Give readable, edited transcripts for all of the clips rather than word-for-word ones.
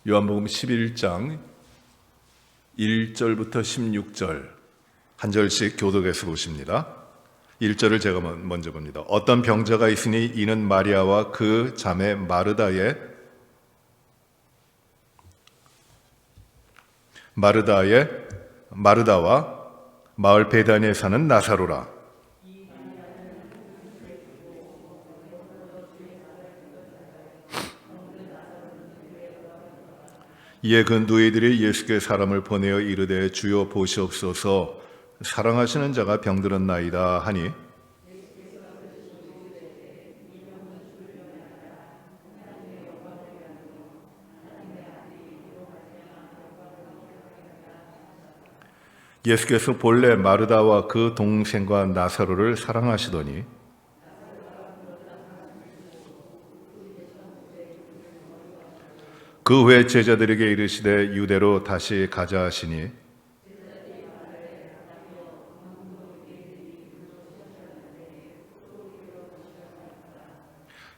요한복음 11장 1절부터 16절 한 절씩 교독해서 보십니다. 1절을 제가 먼저 봅니다. 어떤 병자가 있으니 이는 마리아와 그 자매 마르다와 마을 베다니에 사는 나사로라. 이에 그 누이들이 예수께 사람을 보내어 이르되 주여 보시옵소서 사랑하시는 자가 병들었나이다 하니 예수께서 본래 마르다와 그 동생과 나사로를 사랑하시더니 그 후에 제자들에게 이르시되 유대로 다시 가자 하시니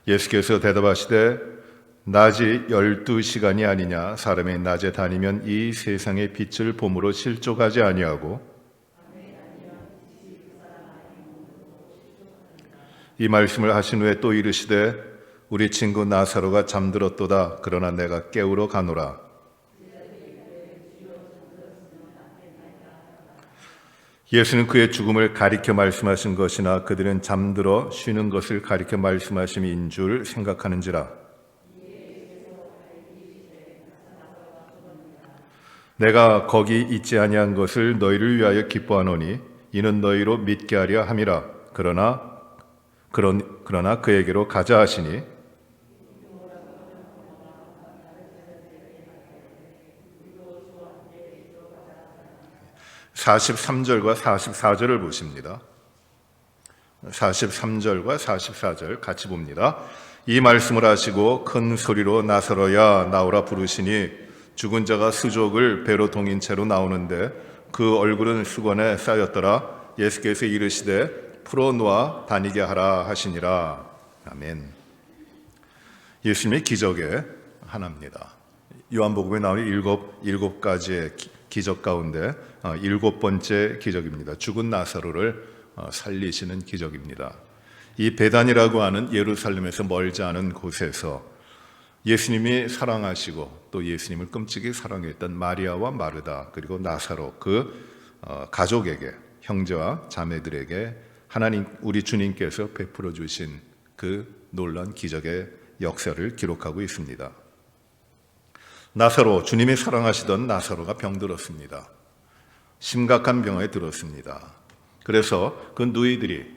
예수께서 대답하시되 낮이 12시간이 아니냐 사람이 낮에 다니면 이 세상의 빛을 봄으로 실족하지 아니하고 이 말씀을 하신 후에 또 이르시되 우리 친구 나사로가 잠들었도다. 그러나 내가 깨우러 가노라. 예수는 그의 죽음을 가리켜 말씀하신 것이나 그들은 잠들어 쉬는 것을 가리켜 말씀하심인 줄 생각하는지라. 내가 거기 있지 아니한 것을 너희를 위하여 기뻐하노니 이는 너희로 믿게 하려 함이라. 그러나 그에게로 가자 하시니 43절과 44절을 보십니다. 43절과 44절 같이 봅니다. 이 말씀을 하시고 큰 소리로 나사로야 나오라 부르시니 죽은 자가 수족을 배로 동인 채로 나오는데 그 얼굴은 수건에 쌓였더라. 예수께서 이르시되 풀어놓아 다니게 하라 하시니라. 아멘. 예수님의 기적의 하나입니다. 요한복음에 나오는 일곱 가지의 기적 가운데 7번째 기적입니다. 죽은 나사로를 살리시는 기적입니다. 이 베단이라고 하는 예루살렘에서 멀지 않은 곳에서 예수님이 사랑하시고 또 예수님을 끔찍이 사랑했던 마리아와 마르다 그리고 나사로 그 가족에게 형제와 자매들에게 하나님 우리 주님께서 베풀어 주신 그 놀라운 기적의 역사를 기록하고 있습니다. 나사로, 주님이 사랑하시던 나사로가 병들었습니다. 심각한 병에 들었습니다. 그래서 그 누이들이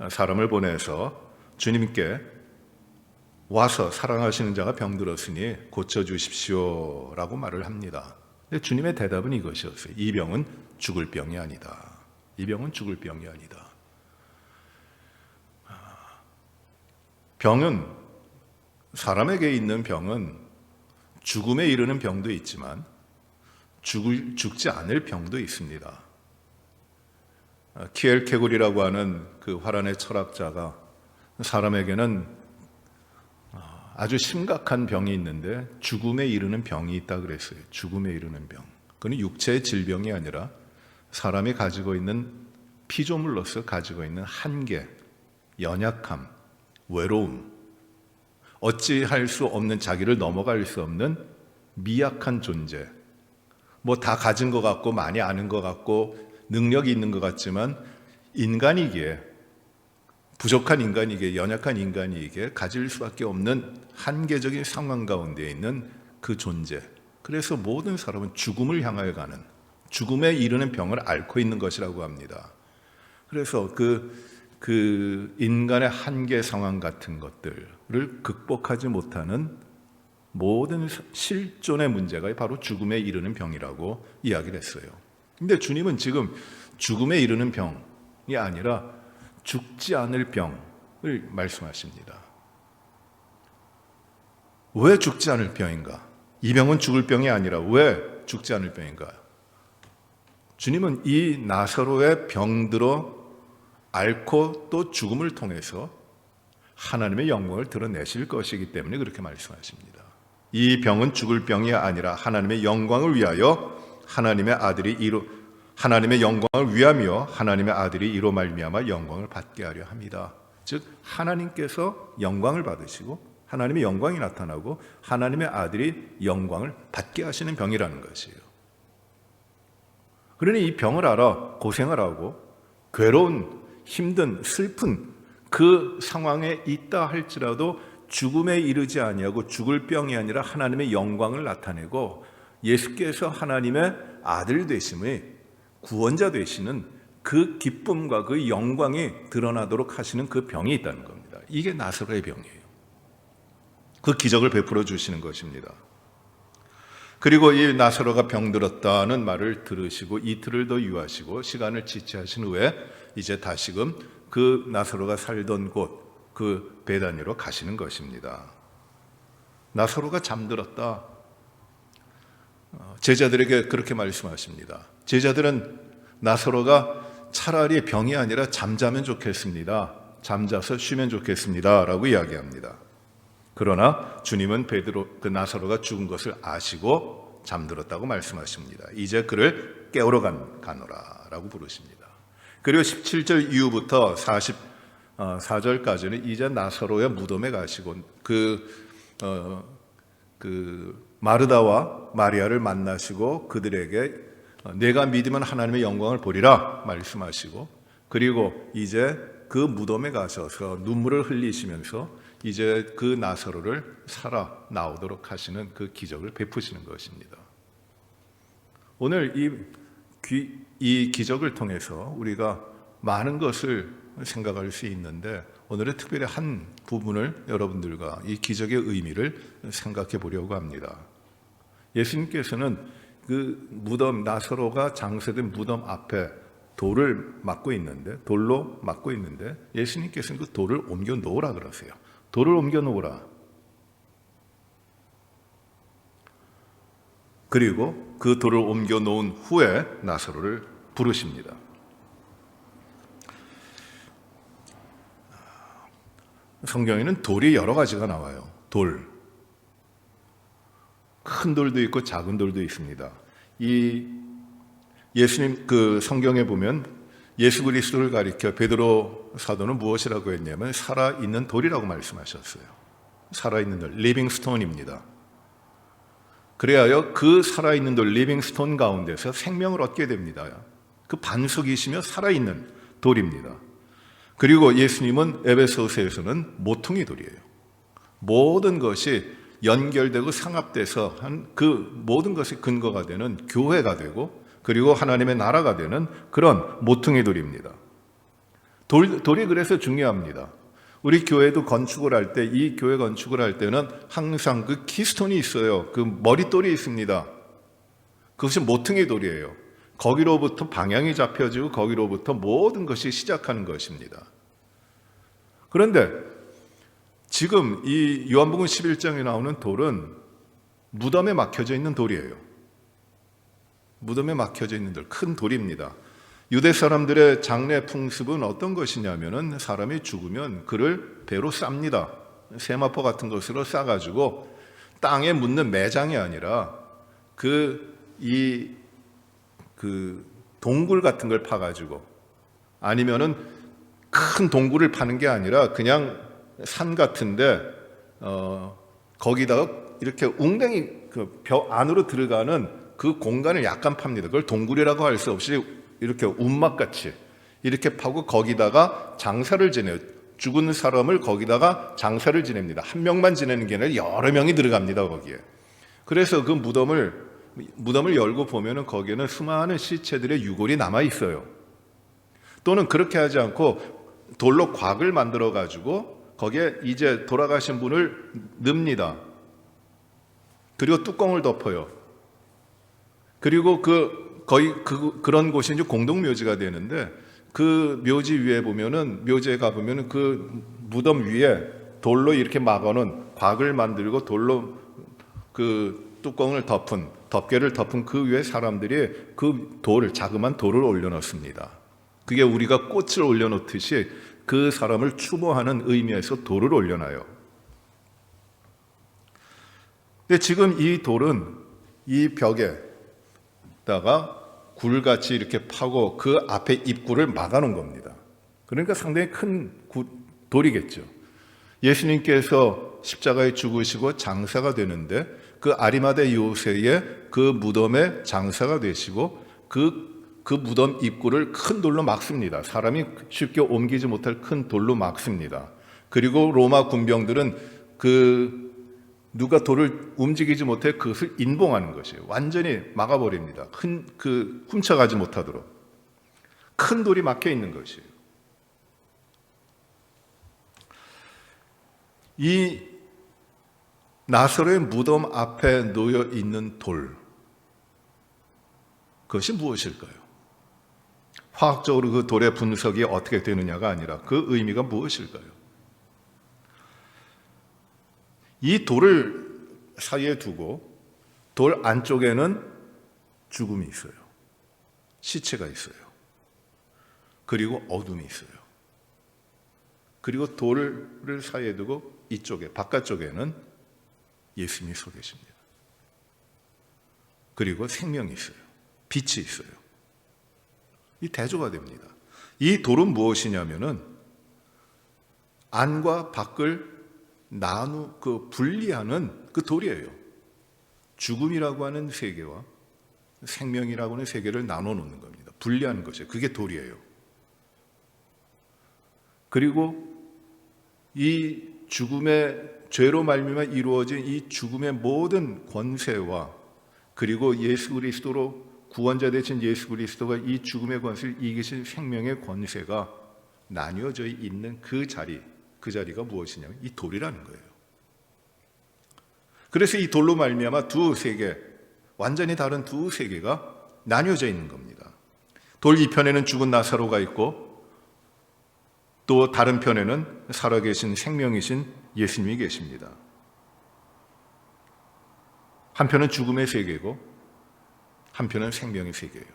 사람을 보내서 주님께 와서 사랑하시는 자가 병들었으니 고쳐주십시오 라고 말을 합니다. 근데 주님의 대답은 이것이었어요. 이 병은 죽을 병이 아니다. 이 병은 죽을 병이 아니다. 병은, 사람에게 있는 병은 죽음에 이르는 병도 있지만 죽지 않을 병도 있습니다. 키엘케굴이라고 하는 그 화란의 철학자가 사람에게는 아주 심각한 병이 있는데 죽음에 이르는 병이 있다 그랬어요. 죽음에 이르는 병. 그건 육체의 질병이 아니라 사람이 가지고 있는 피조물로서 가지고 있는 한계, 연약함, 외로움, 어찌할 수 없는 자기를 넘어갈 수 없는 미약한 존재. 뭐 다 가진 것 같고 많이 아는 것 같고 능력이 있는 것 같지만 인간이기에 부족한 인간이기에 연약한 인간이기에 가질 수밖에 없는 한계적인 상황 가운데 있는 그 존재. 그래서 모든 사람은 죽음을 향하여 가는 죽음에 이르는 병을 앓고 있는 것이라고 합니다. 그래서 그 인간의 한계 상황 같은 것들을 극복하지 못하는 모든 실존의 문제가 바로 죽음에 이르는 병이라고 이야기를 했어요. 근데 주님은 지금 죽음에 이르는 병이 아니라 죽지 않을 병을 말씀하십니다. 왜 죽지 않을 병인가? 이 병은 죽을 병이 아니라 왜 죽지 않을 병인가? 주님은 이 나사로의 병들어 앓고 또 죽음을 통해서 하나님의 영광을 드러내실 것이기 때문에 그렇게 말씀하십니다. 이 병은 죽을 병이 아니라 하나님의 영광을 위하여 하나님의 영광을 위하며 하나님의 아들이 이로 말미암아 영광을 받게 하려 합니다. 즉 하나님께서 영광을 받으시고 하나님의 영광이 나타나고 하나님의 아들이 영광을 받게 하시는 병이라는 것이에요. 그러니 이 병을 알아 고생을 하고 괴로운, 힘든, 슬픈 그 상황에 있다 할지라도 죽음에 이르지 아니하고 죽을 병이 아니라 하나님의 영광을 나타내고 예수께서 하나님의 아들 되심의 구원자 되시는 그 기쁨과 그 영광이 드러나도록 하시는 그 병이 있다는 겁니다. 이게 나사로의 병이에요. 그 기적을 베풀어 주시는 것입니다. 그리고 이 나사로가 병들었다는 말을 들으시고 이틀을 더 유하시고 시간을 지체하신 후에 이제 다시금 그 나사로가 살던 곳 그 베다니로 가시는 것입니다. 나사로가 잠들었다. 제자들에게 그렇게 말씀하십니다. 제자들은 나사로가 차라리 병이 아니라 잠자면 좋겠습니다. 잠자서 쉬면 좋겠습니다. 라고 이야기합니다. 그러나 주님은 그 나사로가 죽은 것을 아시고 잠들었다고 말씀하십니다. 이제 그를 깨우러 가노라 라고 부르십니다. 그리고 17절 이후부터 44절까지는 이제 나사로의 무덤에 가시고 그 마르다와 마리아를 만나시고 그들에게 내가 믿으면 하나님의 영광을 보리라 말씀하시고 그리고 이제 그 무덤에 가셔서 눈물을 흘리시면서 이제 그 나사로를 살아 나오도록 하시는 그 기적을 베푸시는 것입니다. 오늘 이 기적을 통해서 우리가 많은 것을 생각할 수 있는데 오늘은 특별히 한 부분을 여러분들과 이 기적의 의미를 생각해 보려고 합니다. 예수님께서는 그 무덤, 나사로가 장사된 무덤 앞에 돌로 막고 있는데 예수님께서는 그 돌을 옮겨 놓으라 그러세요. 돌을 옮겨 놓으라. 그리고 그 돌을 옮겨 놓은 후에 나사로를 부르십니다. 성경에는 돌이 여러 가지가 나와요. 돌. 큰 돌도 있고 작은 돌도 있습니다. 이 예수님 그 성경에 보면 예수 그리스도를 가리켜 베드로 사도는 무엇이라고 했냐면 살아있는 돌이라고 말씀하셨어요. 살아있는 돌, 리빙스톤입니다. 그래야 그 살아있는 돌, 리빙스톤 가운데서 생명을 얻게 됩니다. 그 반석이시며 살아있는 돌입니다. 그리고 예수님은 에베소서에서는 모퉁이 돌이에요. 모든 것이 연결되고 상합돼서 그 모든 것이 근거가 되는 교회가 되고 그리고 하나님의 나라가 되는 그런 모퉁이 돌입니다. 돌이 그래서 중요합니다. 우리 교회도 건축을 할 때, 이 교회 건축을 할 때는 항상 그 키스톤이 있어요. 그 머릿돌이 있습니다. 그것이 모퉁이 돌이에요. 거기로부터 방향이 잡혀지고 거기로부터 모든 것이 시작하는 것입니다. 그런데 지금 이 요한복음 11장에 나오는 돌은 무덤에 막혀져 있는 돌이에요. 무덤에 막혀져 있는 돌, 큰 돌입니다. 유대 사람들의 장례 풍습은 어떤 것이냐면은 사람이 죽으면 그를 배로 쌉니다. 세마포 같은 것으로 싸가지고 땅에 묻는 매장이 아니라 그 동굴 같은 걸 파가지고 아니면은 큰 동굴을 파는 게 아니라 그냥 산 같은데 거기다가 이렇게 웅덩이 그 벽 안으로 들어가는 그 공간을 약간 팝니다. 그걸 동굴이라고 할 수 없이 이렇게 움막같이 이렇게 파고 거기다가 장사를 지내요. 죽은 사람을 거기다가 장사를 지냅니다. 한 명만 지내는 게 아니라 여러 명이 들어갑니다. 거기에. 그래서 그 무덤을 열고 보면은 거기에는 수많은 시체들의 유골이 남아 있어요. 또는 그렇게 하지 않고 돌로 곽을 만들어 가지고 거기에 이제 돌아가신 분을 넣습니다. 그리고 뚜껑을 덮어요. 그리고 그런 곳이 이제 공동묘지가 되는데 그 묘지 위에 보면은 묘지에 가 보면은 그 무덤 위에 돌로 이렇게 막아놓은 곽을 만들고 돌로 그 뚜껑을 덮개를 덮은 그 위에 사람들이 그 자그마한 돌을 올려놓습니다. 그게 우리가 꽃을 올려놓듯이 그 사람을 추모하는 의미에서 돌을 올려놔요. 근데 지금 이 돌은 이 벽에다가 굴같이 이렇게 파고 그 앞에 입구를 막아놓은 겁니다. 그러니까 상당히 큰 돌이겠죠. 예수님께서 십자가에 죽으시고 장사가 되는데 그 아리마대 요새의 그 무덤에 장사가 되시고 그 무덤 입구를 큰 돌로 막습니다. 사람이 쉽게 옮기지 못할 큰 돌로 막습니다. 그리고 로마 군병들은 누가 돌을 움직이지 못해 그것을 인봉하는 것이에요. 완전히 막아버립니다. 훔쳐가지 못하도록. 큰 돌이 막혀 있는 것이에요. 이 나사로의 무덤 앞에 놓여 있는 돌, 그것이 무엇일까요? 화학적으로 그 돌의 분석이 어떻게 되느냐가 아니라 그 의미가 무엇일까요? 이 돌을 사이에 두고 돌 안쪽에는 죽음이 있어요. 시체가 있어요. 그리고 어둠이 있어요. 그리고 돌을 사이에 두고 이쪽에 바깥쪽에는 예수님이 서 계십니다. 그리고 생명이 있어요. 빛이 있어요. 이 대조가 됩니다. 이 돌은 무엇이냐면은 안과 밖을 분리하는 그 돌이에요. 죽음이라고 하는 세계와 생명이라고 하는 세계를 나눠 놓는 겁니다. 분리하는 것이에요. 그게 돌이에요. 그리고 이 죽음의 죄로 말미암아 이루어진 이 죽음의 모든 권세와 그리고 예수 그리스도로 구원자 되신 예수 그리스도가 이 죽음의 권세를 이기신 생명의 권세가 나뉘어져 있는 그 자리가 무엇이냐면 이 돌이라는 거예요. 그래서 이 돌로 말미암아 두 세계, 완전히 다른 두 세계가 나뉘어져 있는 겁니다. 돌 이편에는 죽은 나사로가 있고 또 다른 편에는 살아계신 생명이신 예수님이 계십니다. 한편은 죽음의 세계고 한편은 생명의 세계예요.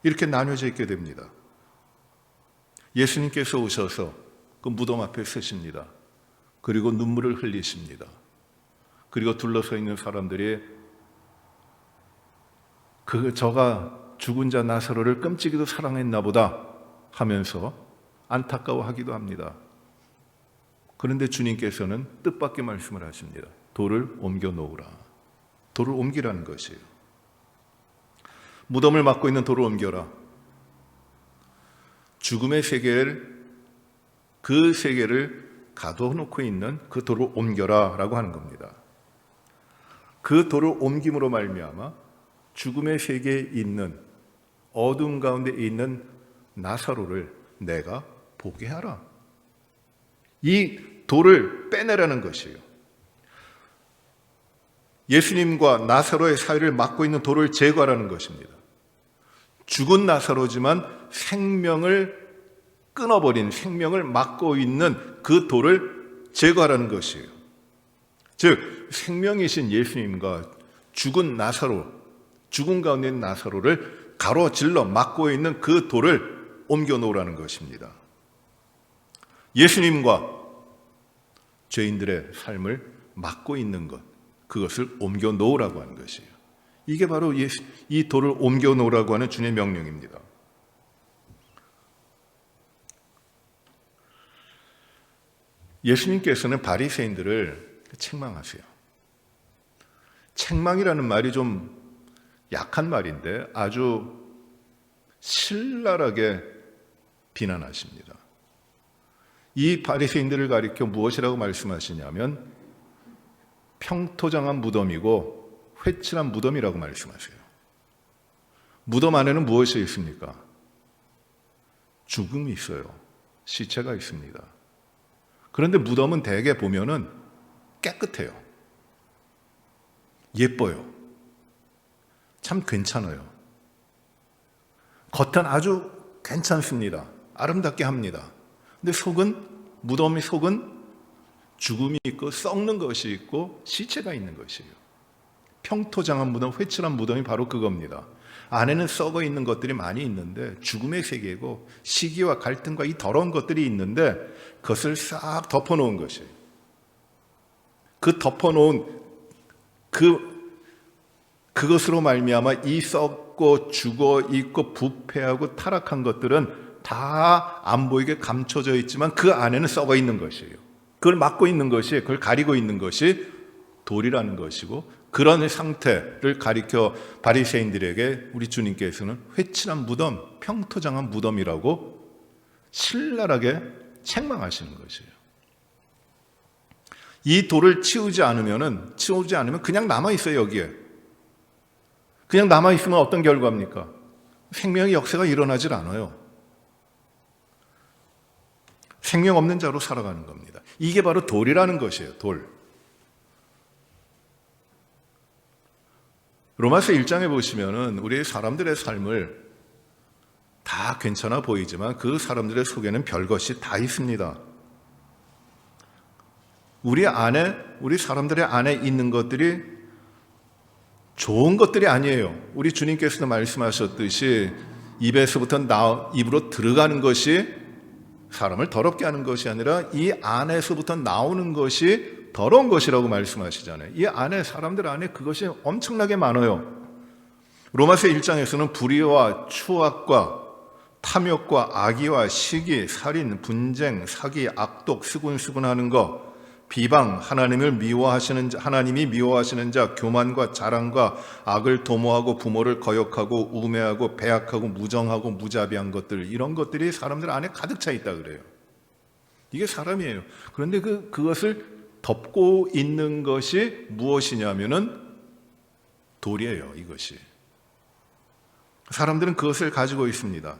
이렇게 나뉘어져 있게 됩니다. 예수님께서 오셔서 그 무덤 앞에 서십니다. 그리고 눈물을 흘리십니다. 그리고 둘러서 있는 사람들이 저가 죽은 자 나사로를 끔찍이도 사랑했나 보다 하면서 안타까워하기도 합니다. 그런데 주님께서는 뜻밖의 말씀을 하십니다. 돌을 옮겨 놓으라. 돌을 옮기라는 것이에요. 무덤을 막고 있는 돌을 옮겨라. 죽음의 세계를, 그 세계를 가둬놓고 있는 그 돌을 옮겨라 라고 하는 겁니다. 그 돌을 옮김으로 말미암아 죽음의 세계에 있는, 어둠 가운데 있는 나사로를 내가 보게 하라. 이 돌을 빼내라는 것이에요. 예수님과 나사로의 사이를 막고 있는 돌을 제거하라는 것입니다. 죽은 나사로지만 생명을 끊어버린, 생명을 막고 있는 그 돌을 제거하라는 것이에요. 즉 생명이신 예수님과 죽은 나사로, 죽은 가운데 있는 나사로를 가로질러 막고 있는 그 돌을 옮겨 놓으라는 것입니다. 예수님과 죄인들의 삶을 막고 있는 것, 그것을 옮겨 놓으라고 하는 것이에요. 이게 바로 이 돌을 옮겨 놓으라고 하는 주님의 명령입니다. 예수님께서는 바리새인들을 책망하세요. 책망이라는 말이 좀 약한 말인데 아주 신랄하게 비난하십니다. 이 바리새인들을 가리켜 무엇이라고 말씀하시냐면 평토장한 무덤이고 회칠한 무덤이라고 말씀하세요. 무덤 안에는 무엇이 있습니까? 죽음이 있어요. 시체가 있습니다. 그런데 무덤은 대개 보면은 깨끗해요. 예뻐요. 참 괜찮아요. 겉은 아주 괜찮습니다. 아름답게 합니다. 근데 무덤의 속은 죽음이 있고 썩는 것이 있고 시체가 있는 것이에요. 평토장한 무덤, 회칠한 무덤이 바로 그겁니다. 안에는 썩어 있는 것들이 많이 있는데 죽음의 세계고 시기와 갈등과 이 더러운 것들이 있는데 그것을 싹 덮어놓은 것이에요. 그 덮어놓은 그것으로 말미암아 이 썩고 죽어 있고 부패하고 타락한 것들은 다 안 보이게 감춰져 있지만 그 안에는 썩어 있는 것이에요. 그걸 막고 있는 것이, 그걸 가리고 있는 것이 돌이라는 것이고, 그런 상태를 가리켜 바리새인들에게 우리 주님께서는 회칠한 무덤, 평토장한 무덤이라고 신랄하게 책망하시는 것이에요. 이 돌을 치우지 않으면 그냥 남아있어요. 여기에 그냥 남아있으면 어떤 결과입니까? 생명의 역사가 일어나질 않아요. 생명 없는 자로 살아가는 겁니다. 이게 바로 돌이라는 것이에요. 돌. 로마서 1장에 보시면은 우리 사람들의 삶을 다 괜찮아 보이지만 그 사람들의 속에는 별것이 다 있습니다. 우리 사람들의 안에 있는 것들이 좋은 것들이 아니에요. 우리 주님께서도 말씀하셨듯이 입으로 들어가는 것이 사람을 더럽게 하는 것이 아니라 이 안에서부터 나오는 것이 더러운 것이라고 말씀하시잖아요. 이 안에, 사람들 안에 그것이 엄청나게 많아요. 로마서 1장에서는 불의와 추악과 탐욕과 악의와 시기, 살인, 분쟁, 사기, 악독, 수군수군하는 것, 비방, 하나님이 미워하시는 자, 교만과 자랑과 악을 도모하고 부모를 거역하고 우매하고 배악하고 무정하고 무자비한 것들, 이런 것들이 사람들 안에 가득 차 있다 그래요. 이게 사람이에요. 그런데 그것을 덮고 있는 것이 무엇이냐면은 돌이에요. 이것이. 사람들은 그것을 가지고 있습니다.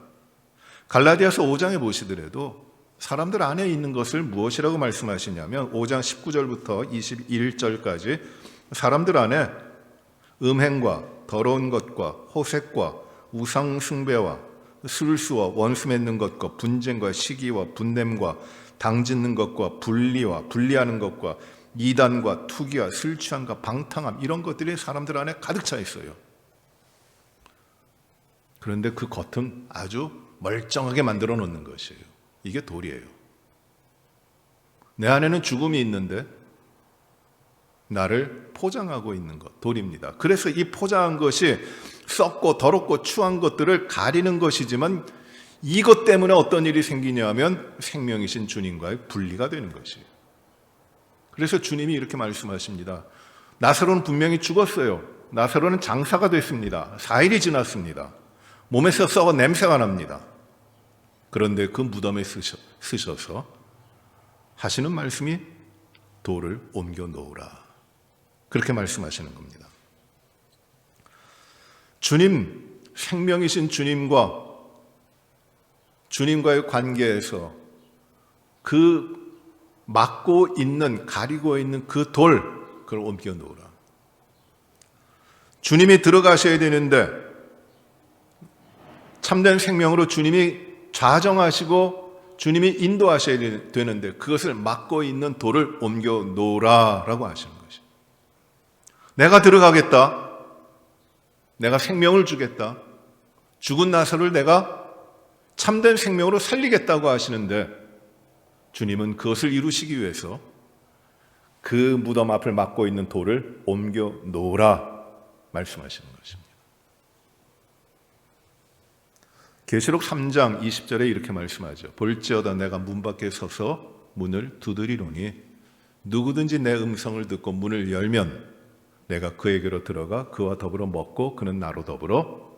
갈라디아서 5장에 보시더라도 사람들 안에 있는 것을 무엇이라고 말씀하시냐면 5장 19절부터 21절까지 사람들 안에 음행과 더러운 것과 호색과 우상 숭배와 술수와 원수 맺는 것과 분쟁과 시기와 분냄과 당짓는 것과 분리와 분리하는 것과 이단과 투기와 술 취함과 방탕함, 이런 것들이 사람들 안에 가득 차 있어요. 그런데 그 겉은 아주 멀쩡하게 만들어 놓는 것이에요. 이게 돌이에요. 내 안에는 죽음이 있는데 나를 포장하고 있는 것, 돌입니다. 그래서 이 포장한 것이 썩고 더럽고 추한 것들을 가리는 것이지만 이것 때문에 어떤 일이 생기냐면 생명이신 주님과의 분리가 되는 것이에요. 그래서 주님이 이렇게 말씀하십니다. 나사로는 분명히 죽었어요. 나사로는 장사가 됐습니다. 4일이 지났습니다. 몸에서 썩어 냄새가 납니다. 그런데 그 무덤에 쓰셔서 하시는 말씀이 돌을 옮겨 놓으라. 그렇게 말씀하시는 겁니다. 주님, 생명이신 주님과의 관계에서 그 막고 있는, 가리고 있는 그 돌, 그걸 옮겨 놓으라. 주님이 들어가셔야 되는데 참된 생명으로 주님이 좌정하시고 주님이 인도하셔야 되는데 그것을 막고 있는 돌을 옮겨 놓으라라고 하시는 것이죠. 내가 들어가겠다. 내가 생명을 주겠다. 죽은 나사로를 내가 참된 생명으로 살리겠다고 하시는데 주님은 그것을 이루시기 위해서 그 무덤 앞을 막고 있는 돌을 옮겨 놓으라 말씀하시는 것입니다. 계시록 3장 20절에 이렇게 말씀하죠. 볼지어다 내가 문 밖에 서서 문을 두드리노니 누구든지 내 음성을 듣고 문을 열면 내가 그에게로 들어가 그와 더불어 먹고 그는 나로 더불어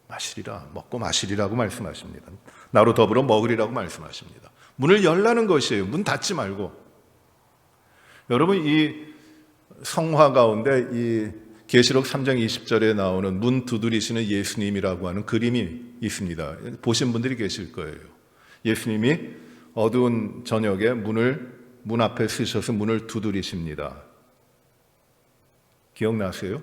마시리라. 먹고 마시리라고 말씀하십니다. 나로 더불어 먹으리라고 말씀하십니다. 문을 열라는 것이에요. 문 닫지 말고. 여러분, 이 성화 가운데 이 계시록 3장 20절에 나오는 문 두드리시는 예수님이라고 하는 그림이 있습니다. 보신 분들이 계실 거예요. 예수님이 어두운 저녁에 문 앞에 서셔서 문을 두드리십니다. 기억나세요?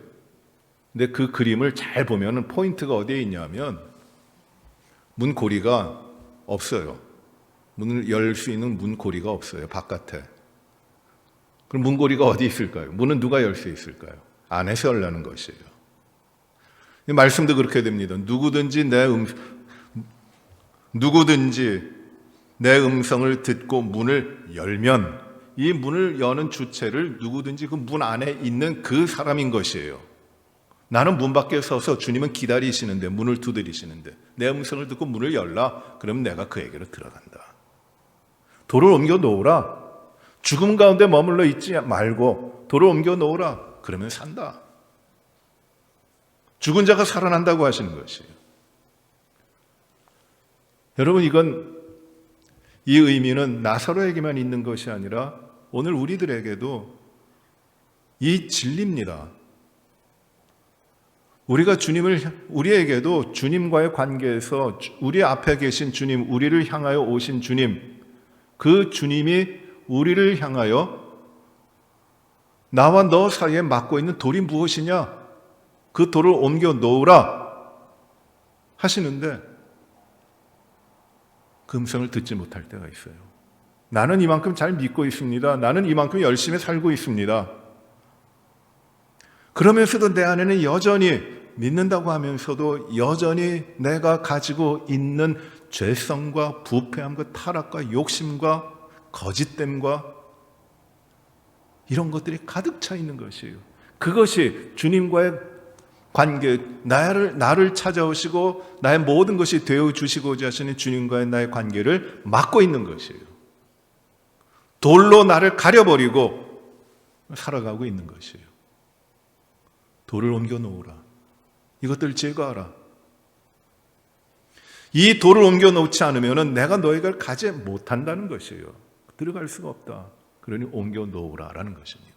근데 그 그림을 잘 보면 포인트가 어디에 있냐면 문고리가 없어요. 문을 열 수 있는 문고리가 없어요. 바깥에. 그럼 문고리가 어디 있을까요? 문은 누가 열 수 있을까요? 안에서 열라는 것이에요. 말씀도 그렇게 됩니다. 누구든지 내 음성을 듣고 문을 열면 이 문을 여는 주체를 누구든지 그 문 안에 있는 그 사람인 것이에요. 나는 문 밖에 서서 주님은 기다리시는데, 문을 두드리시는데 내 음성을 듣고 문을 열라. 그러면 내가 그에게로 들어간다. 돌을 옮겨 놓으라. 죽음 가운데 머물러 있지 말고 돌을 옮겨 놓으라. 그러면 산다. 죽은 자가 살아난다고 하시는 것이에요. 여러분, 이 의미는 나사로에게만 있는 것이 아니라 오늘 우리들에게도 이 진리입니다. 우리에게도 주님과의 관계에서 우리 앞에 계신 주님, 우리를 향하여 오신 주님, 그 주님이 우리를 향하여 나와 너 사이에 막고 있는 돌이 무엇이냐? 그 돌을 옮겨 놓으라 하시는데 그 음성을 듣지 못할 때가 있어요. 나는 이만큼 잘 믿고 있습니다. 나는 이만큼 열심히 살고 있습니다. 그러면서도 내 안에는 여전히 믿는다고 하면서도 여전히 내가 가지고 있는 죄성과 부패함과 타락과 욕심과 거짓됨과 이런 것들이 가득 차 있는 것이에요. 그것이 주님과의 관계, 나를 찾아오시고 나의 모든 것이 되어주시고자 하시는 주님과의 나의 관계를 막고 있는 것이에요. 돌로 나를 가려버리고 살아가고 있는 것이에요. 돌을 옮겨 놓으라. 이것들 제거하라. 이 돌을 옮겨 놓지 않으면 내가 너희를 가지 못한다는 것이에요. 들어갈 수가 없다. 그러니 옮겨 놓으라라는 것입니다.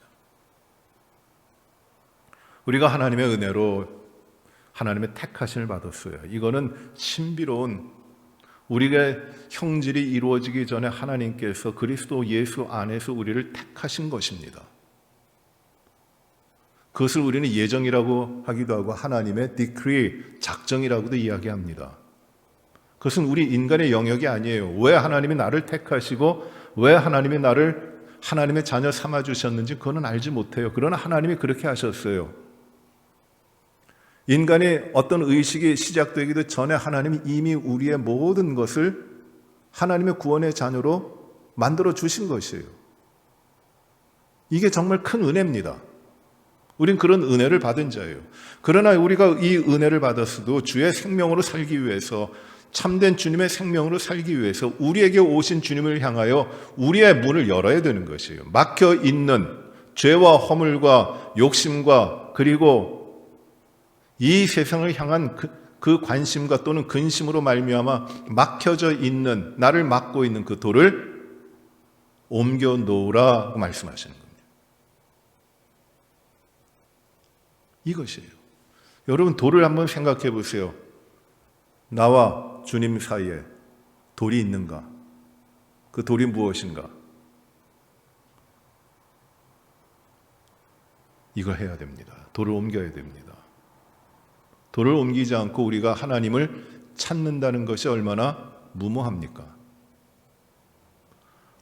우리가 하나님의 은혜로 하나님의 택하심을 받았어요. 이거는 신비로운, 우리가 형질이 이루어지기 전에 하나님께서 그리스도 예수 안에서 우리를 택하신 것입니다. 그것을 우리는 예정이라고 하기도 하고 하나님의 decree, 작정이라고도 이야기합니다. 그것은 우리 인간의 영역이 아니에요. 왜 하나님이 나를 택하시고 왜 하나님이 나를 하나님의 자녀 삼아주셨는지 그거는 알지 못해요. 그러나 하나님이 그렇게 하셨어요. 인간이 어떤 의식이 시작되기도 전에 하나님이 이미 우리의 모든 것을 하나님의 구원의 자녀로 만들어 주신 것이에요. 이게 정말 큰 은혜입니다. 우린 그런 은혜를 받은 자예요. 그러나 우리가 이 은혜를 받았어도 주의 생명으로 살기 위해서, 참된 주님의 생명으로 살기 위해서 우리에게 오신 주님을 향하여 우리의 문을 열어야 되는 것이에요. 막혀 있는 죄와 허물과 욕심과 그리고 이 세상을 향한 그 관심과 또는 근심으로 말미암아 막혀져 있는, 나를 막고 있는 그 돌을 옮겨 놓으라고 말씀하시는 겁니다. 이것이에요. 여러분, 돌을 한번 생각해 보세요. 나와 주님 사이에 돌이 있는가? 그 돌이 무엇인가? 이걸 해야 됩니다. 돌을 옮겨야 됩니다. 돌을 옮기지 않고 우리가 하나님을 찾는다는 것이 얼마나 무모합니까?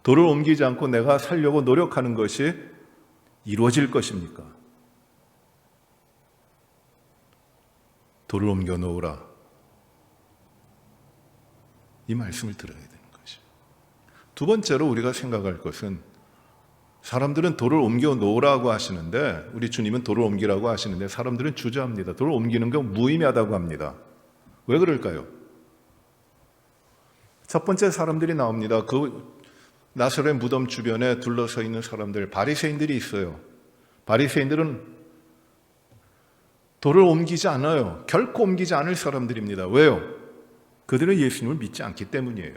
돌을 옮기지 않고 내가 살려고 노력하는 것이 이루어질 것입니까? 돌을 옮겨 놓으라. 이 말씀을 들어야 되는 것이죠. 두 번째로 우리가 생각할 것은, 사람들은 돌을 옮겨 놓으라고 하시는데, 우리 주님은 돌을 옮기라고 하시는데 사람들은 주저합니다. 돌을 옮기는 게 무의미하다고 합니다. 왜 그럴까요? 첫 번째 사람들이 나옵니다. 그 나사로의 무덤 주변에 둘러서 있는 사람들, 바리새인들이 있어요. 바리새인들은 돌을 옮기지 않아요. 결코 옮기지 않을 사람들입니다. 왜요? 그들은 예수님을 믿지 않기 때문이에요.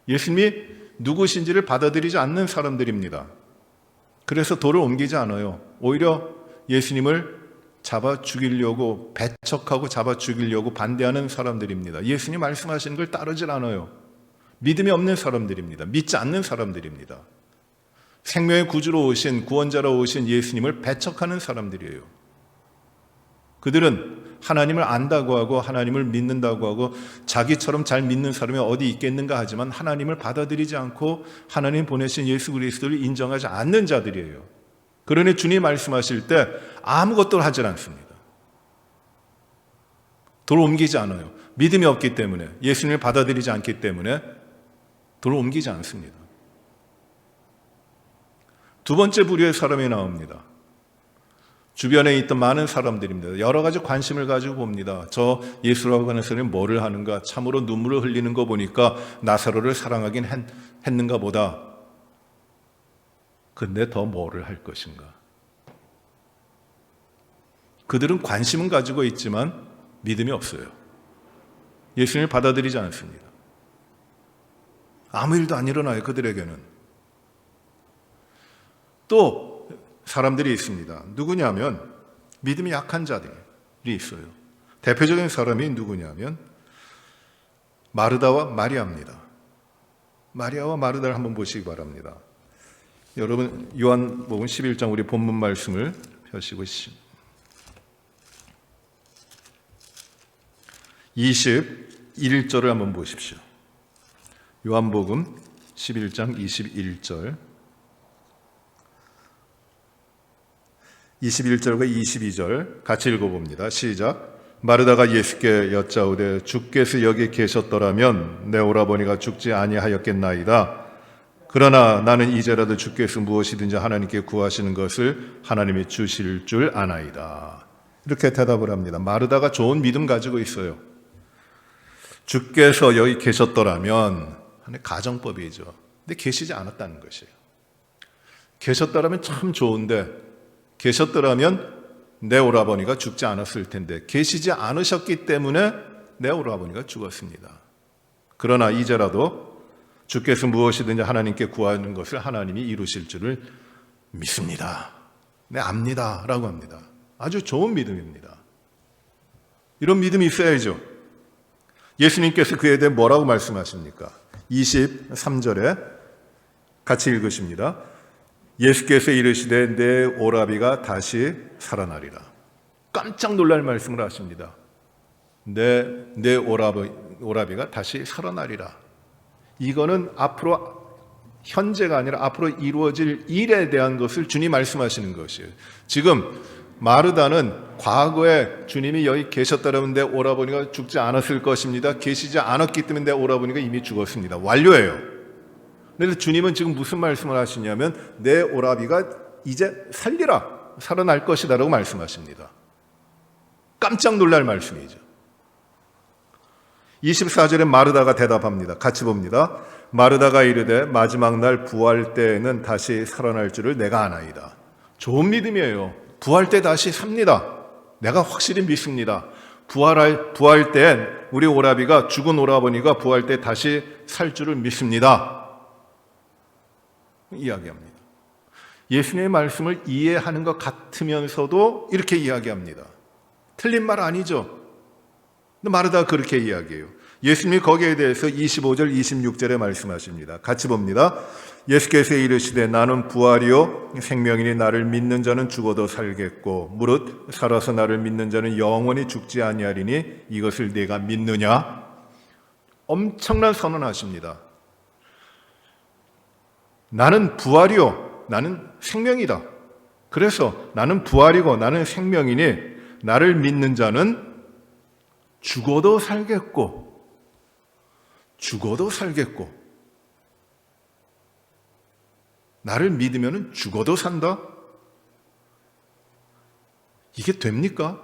예수님이 누구신지를 받아들이지 않는 사람들입니다. 그래서 돌을 옮기지 않아요. 오히려 예수님을 잡아 죽이려고, 배척하고 잡아 죽이려고 반대하는 사람들입니다. 예수님 말씀하시는 걸 따르질 않아요. 믿음이 없는 사람들입니다. 믿지 않는 사람들입니다. 생명의 구주로 오신, 구원자로 오신 예수님을 배척하는 사람들이에요. 그들은 하나님을 안다고 하고 하나님을 믿는다고 하고 자기처럼 잘 믿는 사람이 어디 있겠는가 하지만 하나님을 받아들이지 않고 하나님 보내신 예수 그리스도를 인정하지 않는 자들이에요. 그러니 주님 말씀하실 때 아무것도 하지 않습니다. 돌을 옮기지 않아요. 믿음이 없기 때문에, 예수님을 받아들이지 않기 때문에 돌을 옮기지 않습니다. 두 번째 부류의 사람이 나옵니다. 주변에 있던 많은 사람들입니다. 여러 가지 관심을 가지고 봅니다. 저 예수라고 하는 사람이 뭐를 하는가, 참으로 눈물을 흘리는 거 보니까 나사로를 사랑하긴 했는가 보다. 근데 더 뭐를 할 것인가. 그들은 관심은 가지고 있지만 믿음이 없어요. 예수님을 받아들이지 않습니다. 아무 일도 안 일어나요, 그들에게는. 또 사람들이 있습니다. 누구냐면 믿음이 약한 자들이 있어요. 대표적인 사람이 누구냐면 마르다와 마리아입니다. 마리아와 마르다를 한번 보시기 바랍니다. 여러분 요한복음 11장 우리 본문 말씀을 펴시고 21절을 한번 보십시오. 요한복음 11장 21절 21절과 22절 같이 읽어봅니다. 시작. 마르다가 예수께 여짜오되 주께서 여기 계셨더라면 내 오라버니가 죽지 아니하였겠나이다. 그러나 나는 이제라도 주께서 무엇이든지 하나님께 구하시는 것을 하나님이 주실 줄 아나이다. 이렇게 대답을 합니다. 마르다가 좋은 믿음 가지고 있어요. 주께서 여기 계셨더라면 하는 가정법이죠. 근데 계시지 않았다는 것이에요. 계셨더라면 참 좋은데 계셨더라면 내 오라버니가 죽지 않았을 텐데 계시지 않으셨기 때문에 내 오라버니가 죽었습니다. 그러나 이제라도 주께서 무엇이든지 하나님께 구하는 것을 하나님이 이루실 줄을 믿습니다. 네, 압니다. 라고 합니다. 아주 좋은 믿음입니다. 이런 믿음이 있어야죠. 예수님께서 그에 대해 뭐라고 말씀하십니까? 23절에 같이 읽으십니다. 예수께서 이르시되 내 오라비가 다시 살아나리라. 깜짝 놀랄 말씀을 하십니다. 내 오라비가 다시 살아나리라. 이거는 앞으로 현재가 아니라 앞으로 이루어질 일에 대한 것을 주님 말씀하시는 것이에요. 지금 마르다는 과거에 주님이 여기 계셨다면 내 오라버니가 죽지 않았을 것입니다. 계시지 않았기 때문에 내 오라버니가 이미 죽었습니다. 완료예요. 그런데 주님은 지금 무슨 말씀을 하시냐면 내 오라비가 이제 살아날 것이다 라고 말씀하십니다. 깜짝 놀랄 말씀이죠. 24절에 마르다가 대답합니다. 같이 봅니다. 마르다가 이르되 마지막 날 부활 때에는 다시 살아날 줄을 내가 아나이다. 좋은 믿음이에요. 부활 때 다시 삽니다. 내가 확실히 믿습니다. 부활 땐 우리 오라비가 죽은 오라버니가 부활 때 다시 살 줄을 믿습니다. 이야기합니다. 예수님의 말씀을 이해하는 것 같으면서도 이렇게 이야기합니다. 틀린 말 아니죠. 근데 마르다가 그렇게 이야기해요. 예수님이 거기에 대해서 25절, 26절에 말씀하십니다. 같이 봅니다. 예수께서 이르시되 나는 부활이요 생명이니 나를 믿는 자는 죽어도 살겠고 무릇 살아서 나를 믿는 자는 영원히 죽지 아니하리니 이것을 네가 믿느냐? 엄청난 선언하십니다. 나는 부활이요 나는 생명이다. 그래서 나는 부활이고 나는 생명이니 나를 믿는 자는 죽어도 살겠고 나를 믿으면 죽어도 산다? 이게 됩니까?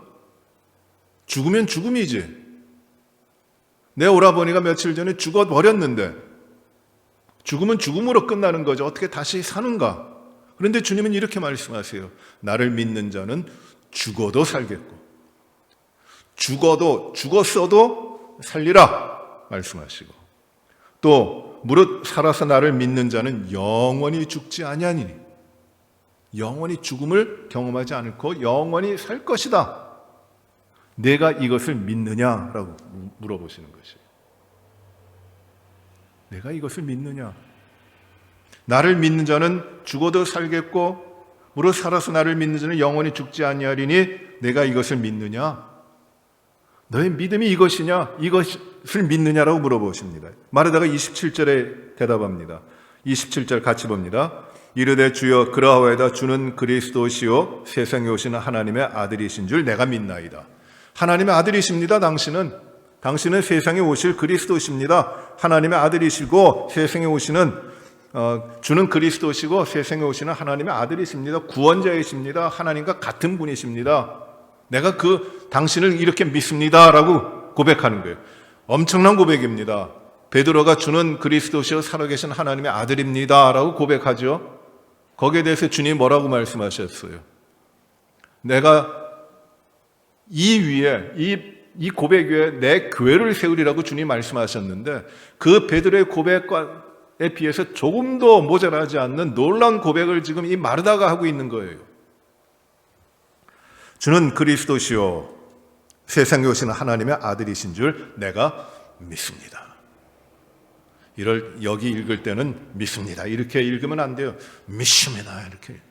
죽으면 죽음이지. 내 오라버니가 며칠 전에 죽어버렸는데 죽음은 죽음으로 끝나는 거죠. 어떻게 다시 사는가? 그런데 주님은 이렇게 말씀하세요. 나를 믿는 자는 죽어도 살겠고 죽었어도 살리라 말씀하시고 또 무릇 살아서 나를 믿는 자는 영원히 죽지 아니하니니 영원히 죽음을 경험하지 않고 영원히 살 것이다. 내가 이것을 믿느냐라고 물어보시는 것이에요. 내가 이것을 믿느냐? 나를 믿는 자는 죽어도 살겠고 무릇 살아서 나를 믿는 자는 영원히 죽지 아니하리니 내가 이것을 믿느냐? 너의 믿음이 이것이냐? 이것을 믿느냐라고 물어보십니다. 마르다가 27절에 대답합니다. 27절 같이 봅니다. 이르되 주여 그러하오이다. 주는 그리스도시요 세상에 오시는 하나님의 아들이신 줄 내가 믿나이다. 하나님의 아들이십니다. 당신은 세상에 오실 그리스도십니다. 하나님의 아들이시고 세상에 오시는 주는 그리스도시고 세상에 오시는 하나님의 아들이십니다. 구원자이십니다. 하나님과 같은 분이십니다. 내가 당신을 이렇게 믿습니다 라고 고백하는 거예요. 엄청난 고백입니다. 베드로가 주는 그리스도시요 살아계신 하나님의 아들입니다 라고 고백하죠. 거기에 대해서 주님이 뭐라고 말씀하셨어요? 내가 이 고백 위에 내 교회를 세우리라고 주님이 말씀하셨는데, 그 베드로의 고백에 비해서 조금도 모자라지 않는 놀라운 고백을 지금 이 마르다가 하고 있는 거예요. 주는 그리스도시요 세상에 오시는 하나님의 아들이신 줄 내가 믿습니다. 여기 읽을 때는 믿습니다 이렇게 읽으면 안 돼요. 믿습니다 이렇게.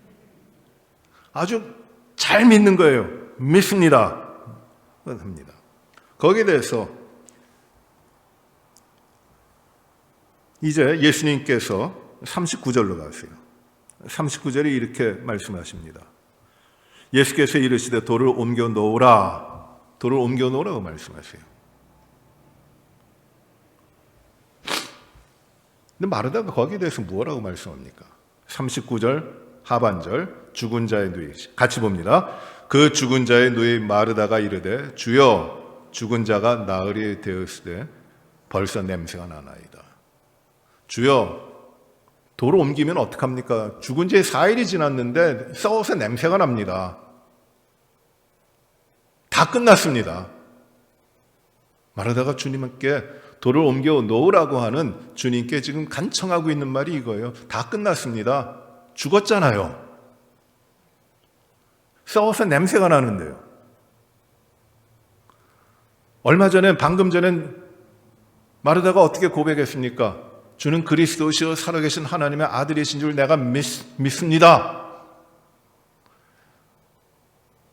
아주 잘 믿는 거예요. 믿습니다 합니다. 거기에 대해서 이제 예수님께서 39절로 가세요. 39절에 이렇게 말씀하십니다. 예수께서 이르시되 돌을 옮겨 놓으라. 돌을 옮겨 놓으라고 말씀하세요. 근데 마르다가 거기에 대해서 뭐라고 말씀합니까? 39절 하반절 죽은 자의 누이 같이 봅니다. 그 죽은 자의 누이 마르다가 이르되 주여 죽은 자가 나으리 되었으되 벌써 냄새가 나나이다. 주여 돌을 옮기면 어떡합니까? 죽은 지 4일이 지났는데 썩어서 냄새가 납니다. 다 끝났습니다. 마르다가 주님께 돌을 옮겨 놓으라고 하는 주님께 지금 간청하고 있는 말이 이거예요. 다 끝났습니다. 죽었잖아요. 썩어서 냄새가 나는데요. 방금 전에 마르다가 어떻게 고백했습니까? 주는 그리스도시요 살아계신 하나님의 아들이신 줄 내가 믿습니다.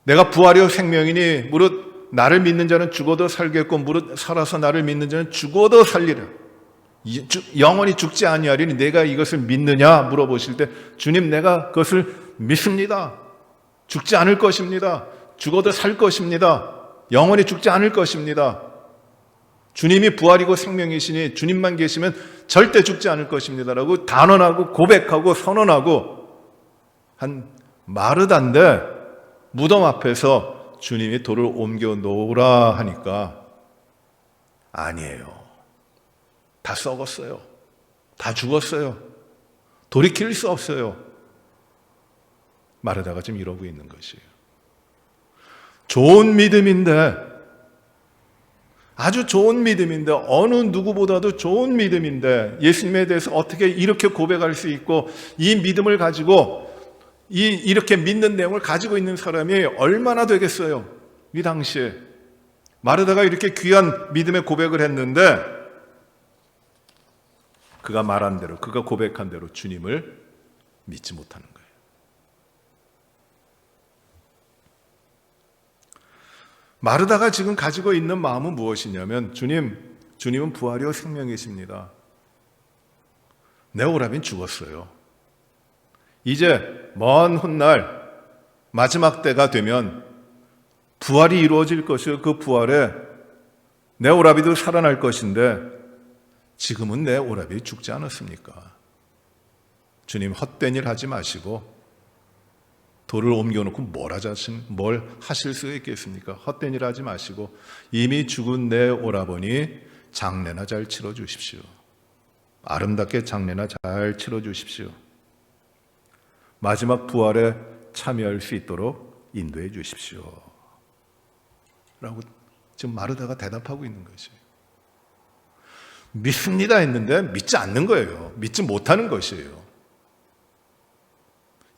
내가 부활이요 생명이니 무릇 나를 믿는 자는 죽어도 살겠고 무릇 살아서 나를 믿는 자는 죽어도 살리라. 영원히 죽지 아니하리니 내가 이것을 믿느냐 물어보실 때 주님 내가 그것을 믿습니다. 죽지 않을 것입니다. 죽어도 살 것입니다. 영원히 죽지 않을 것입니다. 주님이 부활이고 생명이시니 주님만 계시면 절대 죽지 않을 것입니다라고 단언하고 고백하고 선언하고 한 마르다인데 무덤 앞에서 주님이 돌을 옮겨 놓으라 하니까 아니에요. 다 썩었어요. 다 죽었어요. 돌이킬 수 없어요. 마르다가 지금 이러고 있는 것이에요. 좋은 믿음인데, 아주 좋은 믿음인데, 어느 누구보다도 좋은 믿음인데 예수님에 대해서 어떻게 이렇게 고백할 수 있고 이 믿음을 가지고 이렇게 믿는 내용을 가지고 있는 사람이 얼마나 되겠어요? 이 당시에 마르다가 이렇게 귀한 믿음의 고백을 했는데 그가 말한 대로, 그가 고백한 대로 주님을 믿지 못하는 거예요. 마르다가 지금 가지고 있는 마음은 무엇이냐면 주님은 부활이요 생명이십니다. 내 오라빈 죽었어요. 이제 먼 훗날 마지막 때가 되면 부활이 이루어질 것이요 그 부활에 내 오라비도 살아날 것인데 지금은 내 오라비 죽지 않았습니까? 주님 헛된 일 하지 마시고 돌을 옮겨놓고 뭘 하실 수 있겠습니까? 헛된 일 하지 마시고 이미 죽은 내 오라버니 장례나 잘 치러주십시오. 아름답게 장례나 잘 치러주십시오. 마지막 부활에 참여할 수 있도록 인도해 주십시오. 라고 지금 마르다가 대답하고 있는 것이에요. 믿습니다 했는데 믿지 않는 거예요. 믿지 못하는 것이에요.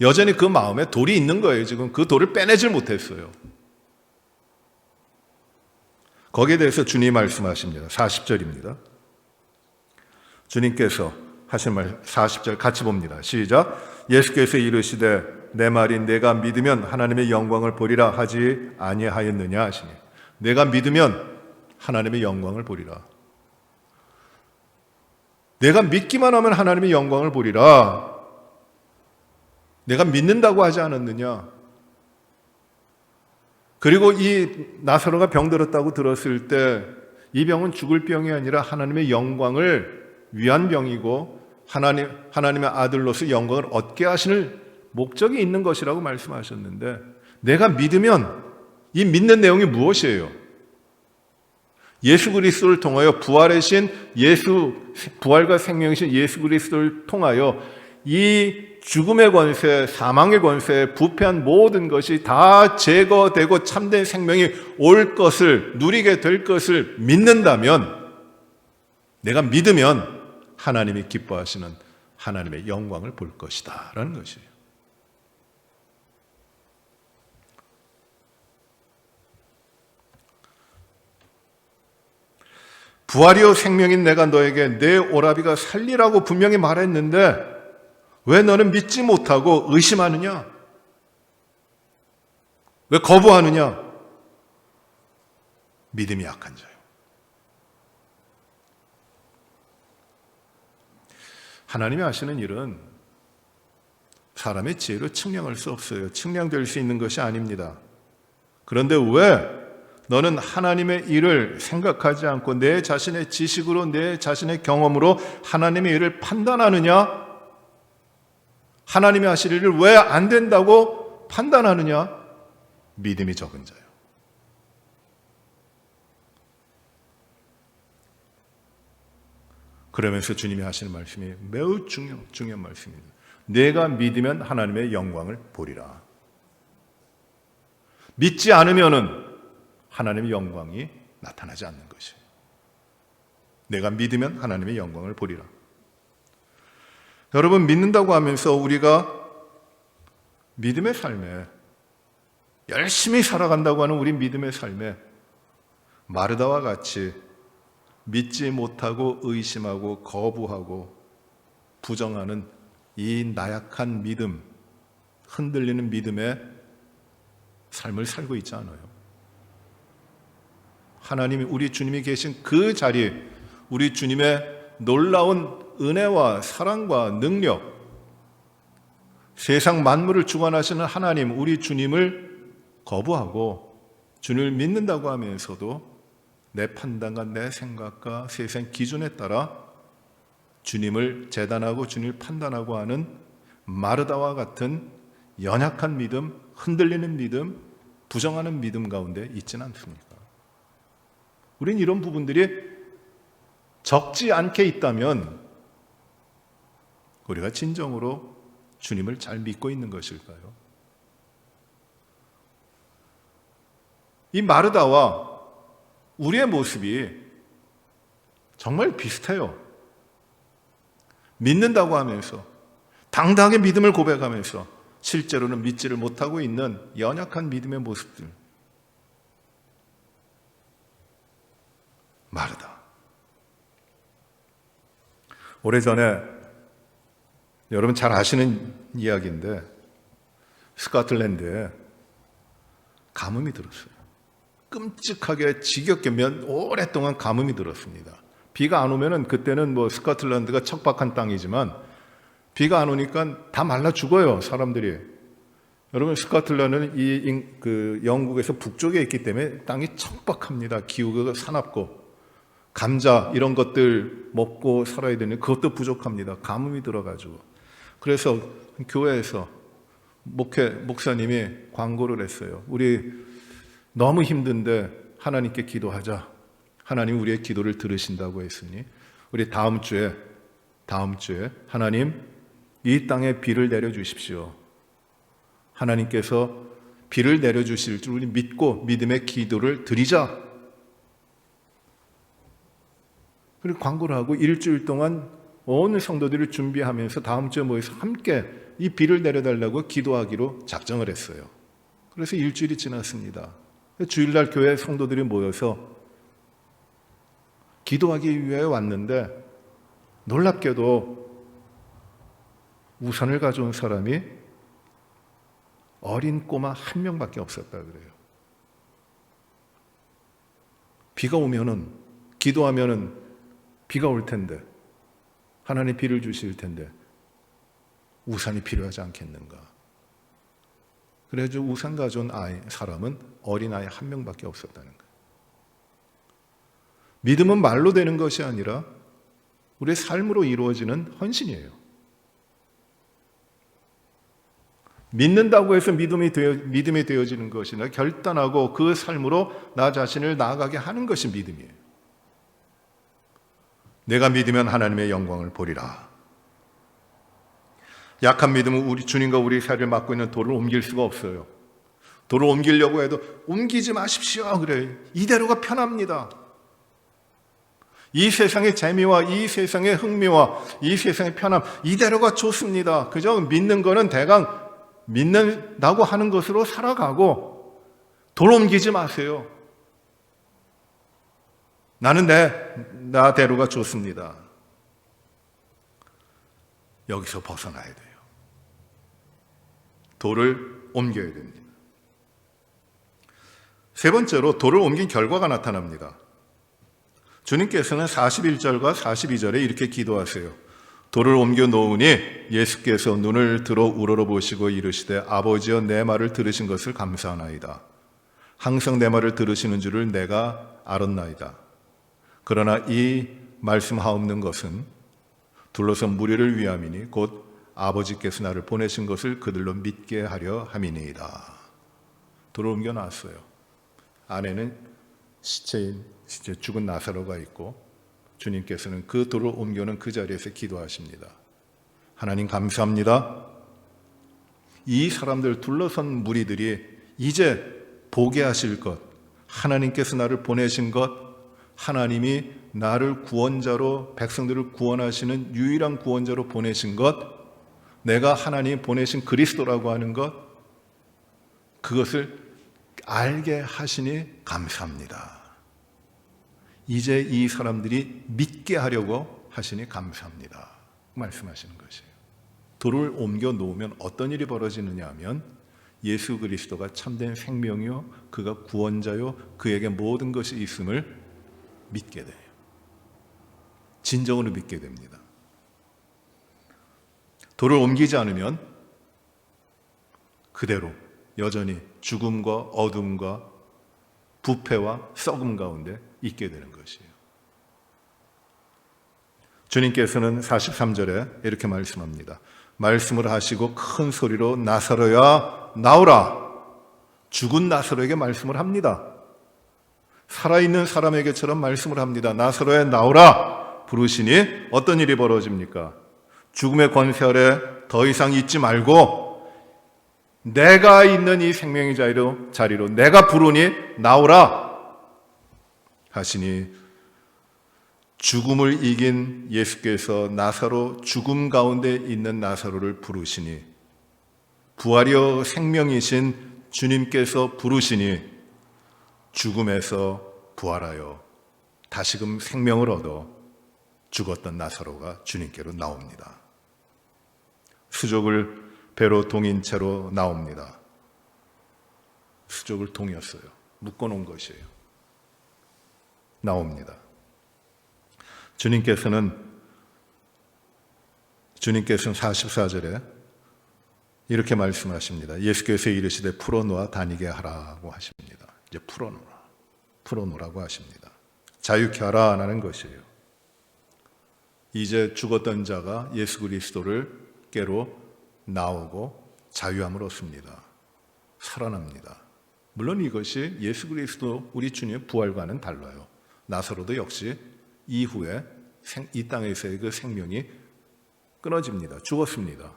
여전히 그 마음에 돌이 있는 거예요. 지금 그 돌을 빼내질 못했어요. 거기에 대해서 주님이 말씀하십니다. 40절입니다. 주님께서 하신 말 40절 같이 봅니다. 시작. 예수께서 이르시되 내 말이 내가 믿으면 하나님의 영광을 보리라 하지 아니하였느냐 하시니, 내가 믿으면 하나님의 영광을 보리라. 내가 믿기만 하면 하나님의 영광을 보리라. 내가 믿는다고 하지 않았느냐? 그리고 이 나사로가 병들었다고 들었을 때 이 병은 죽을 병이 아니라 하나님의 영광을 위한 병이고 하나님의 아들로서 영광을 얻게 하시는 목적이 있는 것이라고 말씀하셨는데, 내가 믿으면 이 믿는 내용이 무엇이에요? 예수 그리스도를 통하여 부활과 생명이신 예수 그리스도를 통하여 이 죽음의 권세, 사망의 권세, 부패한 모든 것이 다 제거되고 참된 생명이 올 것을, 누리게 될 것을 믿는다면, 내가 믿으면 하나님이 기뻐하시는 하나님의 영광을 볼 것이다 라는 것이에요. 부활이요 생명인 내가 너에게 내 오라비가 살리라고 분명히 말했는데 왜 너는 믿지 못하고 의심하느냐? 왜 거부하느냐? 믿음이 약한 자요. 하나님이 하시는 일은 사람의 지혜로 측량할 수 없어요. 측량될 수 있는 것이 아닙니다. 그런데 왜 너는 하나님의 일을 생각하지 않고 내 자신의 지식으로, 내 자신의 경험으로 하나님의 일을 판단하느냐? 하나님이 하실 일을 왜 안 된다고 판단하느냐? 믿음이 적은 자요. 그러면서 주님이 하시는 말씀이 매우 중요한 말씀입니다. 내가 믿으면 하나님의 영광을 보리라. 믿지 않으면은 하나님의 영광이 나타나지 않는 것이에요. 내가 믿으면 하나님의 영광을 보리라. 여러분, 믿는다고 하면서 우리가 믿음의 삶에 열심히 살아간다고 하는 우리 믿음의 삶에 마르다와 같이 믿지 못하고 의심하고 거부하고 부정하는 이 나약한 믿음, 흔들리는 믿음의 삶을 살고 있지 않아요. 하나님이, 우리 주님이 계신 그 자리, 우리 주님의 놀라운 은혜와 사랑과 능력, 세상 만물을 주관하시는 하나님, 우리 주님을 거부하고 주님을 믿는다고 하면서도 내 판단과 내 생각과 세상 기준에 따라 주님을 재단하고 주님을 판단하고 하는 마르다와 같은 연약한 믿음, 흔들리는 믿음, 부정하는 믿음 가운데 있지는 않습니까? 우린 이런 부분들이 적지 않게 있다면 우리가 진정으로 주님을 잘 믿고 있는 것일까요? 이 마르다와 우리의 모습이 정말 비슷해요. 믿는다고 하면서, 당당하게 믿음을 고백하면서 실제로는 믿지를 못하고 있는 연약한 믿음의 모습들. 마르다. 오래전에 여러분 잘 아시는 이야기인데 스코틀랜드에 가뭄이 들었어요. 끔찍하게 지겹게 오랫동안 가뭄이 들었습니다. 비가 안 오면은, 그때는 뭐 스코틀랜드가 척박한 땅이지만 비가 안 오니까 다 말라 죽어요, 사람들이. 여러분, 스코틀랜드는 영국에서 북쪽에 있기 때문에 땅이 척박합니다. 기후가 사납고 감자 이런 것들 먹고 살아야 되는 그것도 부족합니다. 가뭄이 들어가지고. 그래서 교회에서 목사님이 광고를 했어요. 우리 너무 힘든데 하나님께 기도하자. 하나님 우리의 기도를 들으신다고 했으니 우리 다음 주에 하나님 이 땅에 비를 내려주십시오. 하나님께서 비를 내려주실 줄 우리 믿고 믿음의 기도를 드리자. 그리고 광고를 하고 일주일 동안 온 성도들을 준비하면서 다음 주에 모여서 함께 이 비를 내려달라고 기도하기로 작정을 했어요. 그래서 일주일이 지났습니다. 주일날 교회 성도들이 모여서 기도하기 위해 왔는데 놀랍게도 우산을 가져온 사람이 어린 꼬마 한 명밖에 없었다 그래요. 비가 오면은, 기도하면은 비가 올 텐데, 하나님 비를 주실 텐데 우산이 필요하지 않겠는가. 그래서 우산 가져온 사람은 어린아이 한 명밖에 없었다는 거예요. 믿음은 말로 되는 것이 아니라 우리의 삶으로 이루어지는 헌신이에요. 믿는다고 해서 믿음이 되어지는 것이 아니라 결단하고 그 삶으로 나 자신을 나아가게 하는 것이 믿음이에요. 내가 믿으면 하나님의 영광을 보리라. 약한 믿음은 우리 주님과 우리 사이를 막고 있는 돌을 옮길 수가 없어요. 돌을 옮기려고 해도 옮기지 마십시오. 그래. 이대로가 편합니다. 이 세상의 재미와 이 세상의 흥미와 이 세상의 편함, 이대로가 좋습니다. 그저 믿는 거는 대강 믿는다고 하는 것으로 살아가고 돌 옮기지 마세요. 나는 나대로가 좋습니다. 여기서 벗어나야 돼요. 돌을 옮겨야 됩니다. 세 번째로 돌을 옮긴 결과가 나타납니다. 주님께서는 41절과 42절에 이렇게 기도하세요. 돌을 옮겨 놓으니 예수께서 눈을 들어 우러러보시고 이르시되 아버지여 내 말을 들으신 것을 감사하나이다. 항상 내 말을 들으시는 줄을 내가 알았나이다. 그러나 이 말씀하옵는 것은 둘러선 무리를 위함이니 곧 아버지께서 나를 보내신 것을 그들로 믿게 하려 함이니이다. 돌을 옮겨 놨어요. 안에는 진짜 죽은 나사로가 있고 주님께서는 그 돌을 옮겨는 그 자리에서 기도하십니다. 하나님 감사합니다. 이 사람들 둘러선 무리들이 이제 보게 하실 것, 하나님께서 나를 보내신 것, 하나님이 나를 구원자로 백성들을 구원하시는 유일한 구원자로 보내신 것, 내가 하나님 보내신 그리스도라고 하는 것, 그것을 알게 하시니 감사합니다. 이제 이 사람들이 믿게 하려고 하시니 감사합니다. 말씀하시는 것이에요. 돌을 옮겨 놓으면 어떤 일이 벌어지느냐 하면 예수 그리스도가 참된 생명이요 그가 구원자요 그에게 모든 것이 있음을 믿게 돼요. 진정으로 믿게 됩니다. 돌을 옮기지 않으면 그대로 여전히 죽음과 어둠과 부패와 썩음 가운데 있게 되는 것이에요. 주님께서는 43절에 이렇게 말씀합니다. 말씀을 하시고 큰 소리로 나사로야 나오라. 죽은 나사로에게 말씀을 합니다. 살아있는 사람에게처럼 말씀을 합니다. 나사로야 나오라 부르시니 어떤 일이 벌어집니까? 죽음의 권세 아래 더 이상 있지 말고 내가 있는 이 생명의 자리로 내가 부르니 나오라 하시니 죽음을 이긴 예수께서 나사로 죽음 가운데 있는 나사로를 부르시니 부활이여 생명이신 주님께서 부르시니 죽음에서 부활하여 다시금 생명을 얻어 죽었던 나사로가 주님께로 나옵니다. 수족을 배로 동인 채로 나옵니다. 수족을 동였어요. 묶어놓은 것이에요. 나옵니다. 주님께서는 44절에 이렇게 말씀하십니다. 예수께서 이르시되 풀어놓아 다니게 하라고 하십니다. 이제 풀어놓으라고 하십니다. 자유케 하라 하는 것이에요. 이제 죽었던 자가 예수 그리스도를 깨로 나오고 자유함을 얻습니다. 살아납니다. 물론 이것이 예수 그리스도 우리 주님의 부활과는 달라요. 나사로도 역시 이후에 이 땅에서의 그 생명이 끊어집니다. 죽었습니다.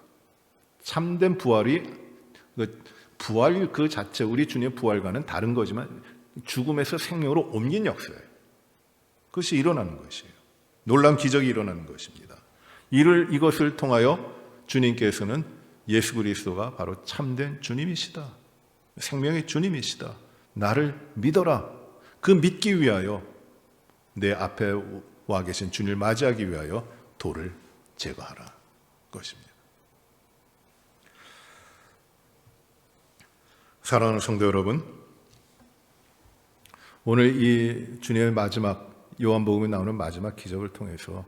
참된 부활 그 자체 우리 주님의 부활과는 다른 거지만 죽음에서 생명으로 옮긴 역사예요. 그것이 일어나는 것이에요. 놀라운 기적이 일어나는 것입니다. 이것을 통하여 주님께서는 예수 그리스도가 바로 참된 주님이시다. 생명의 주님이시다. 나를 믿어라. 그 믿기 위하여 내 앞에 와 계신 주님을 맞이하기 위하여 돌을 제거하라 것입니다. 사랑하는 성도 여러분, 오늘 이 주님의 마지막 요한복음에 나오는 마지막 기적을 통해서